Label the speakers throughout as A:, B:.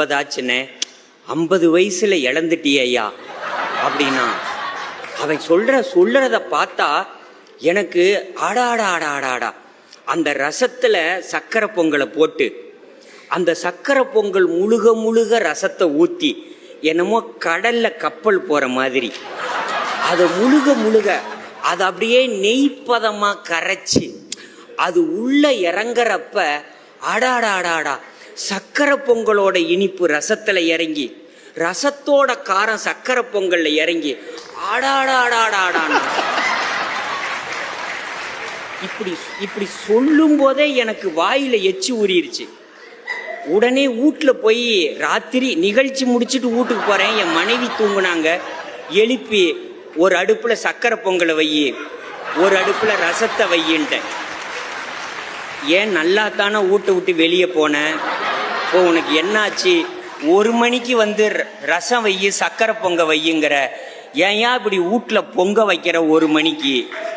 A: 50 50 வயசுல இழந்துட்டிய ஐயா அப்படின்னா அவன் சொல்றத பார்த்தா எனக்கு ஆடாடா அந்த ரசத்துல சக்கரை பொங்கலை போட்டு அந்த சக்கரை பொங்கல் முழுக ரசத்தை ஊற்றி என்னமோ கடல்ல கப்பல் போற மாதிரி அதை முழுக அது அப்படியே நெய்ப்பதமா கரைச்சி அது உள்ள இறங்குறப்ப ஆடாடா சக்கரை பொங்கலோட இனிப்பு ரசத்துல இறங்கி ரசத்தோட காரம் சக்கரை பொங்கல்ல இறங்கி ஆடாடாடாடாடான்னு இப்படி சொல்லும் போதே எனக்கு வாயில எச்சி ஊறிடுச்சு. உடனே வீட்டில் போய் ராத்திரி நிகழ்ச்சி முடிச்சுட்டு வீட்டுக்கு போறேன். என் மனைவி தூங்குனாங்க. எழுப்பி ஒரு அடுப்புல சக்கரை பொங்கலை வையி, ஒரு அடுப்புல ரசத்தை வையின்ட்டேன். ஏன் நல்லா தானே வீட்டை விட்டு வெளியே போனேன், இப்போ உனக்கு என்னாச்சு? 1 மணிக்கு வந்து ரசம் வையி சக்கரை பொங்க வையுங்கிற, ஏன் இப்படி வீட்டில் பொங்க வைக்கிற 1 மணிக்கு?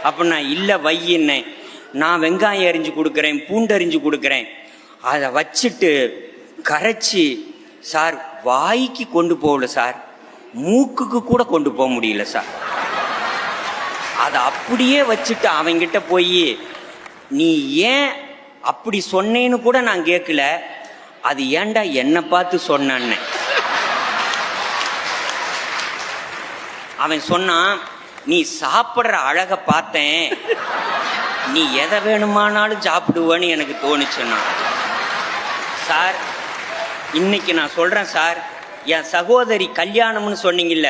A: அப்போ நான் இல்லை வையின்னேன். நான் வெங்காயம் அரிஞ்சு கொடுக்குறேன், பூண்டு அரிஞ்சு கொடுக்குறேன். அதை வச்சுட்டு கரைச்சி, சார் வாய்க்கு கொண்டு போகல சார், மூக்குக்கு கூட கொண்டு போக முடியல சார். அதை அப்படியே வச்சுட்டு அவங்கிட்ட போய், நீ ஏன் அப்படி சொன்னேன்னு கூட நான் கேட்கல, அது ஏன்டா என்னை பார்த்து சொன்னான்னு. அவன் சொன்னான், நீ சாப்பிட்ற அழகை பார்த்தேன், நீ எதை வேணுமானாலும் சாப்பிடுவேன்னு எனக்கு தோணுச்சுன்னா. சார் இன்னைக்கு நான் சொல்கிறேன் சார், என் சகோதரி கல்யாணம்னு சொன்னீங்கல்ல,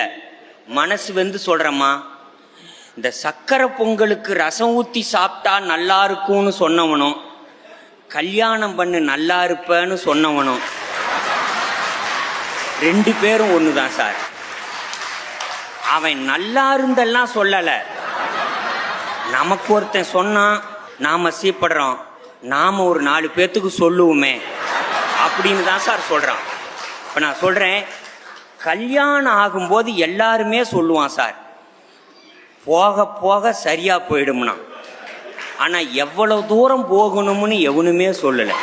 A: மனசு வந்து சொல்கிறேம்மா, இந்த சக்கரை பொங்கலுக்கு ரசம் ஊற்றி சாப்பிட்டா நல்லா இருக்கும்னு சொன்னவனும், கல்யாணம் பண்ணு நல்லா இருப்பேன்னு சொன்னவனும் 2 பேரும் ஒன்று தான் சார். அவன் நல்லா இருந்தெல்லாம் சொல்லலை, நமக்கு ஒருத்தன் சொன்னான், நாம் சீப்படுறோம், நாம் ஒரு 4 பேர்த்துக்கு சொல்லுவோமே அப்படின்னு தான் சார் சொல்கிறான். இப்போ நான் சொல்கிறேன், கல்யாணம் ஆகும்போது எல்லாருமே சொல்லுவான் சார், போக போக சரியாக போயிடும்னா. ஆனால் எவ்வளோ தூரம் போகணும்னு எவனுமே சொல்லலை.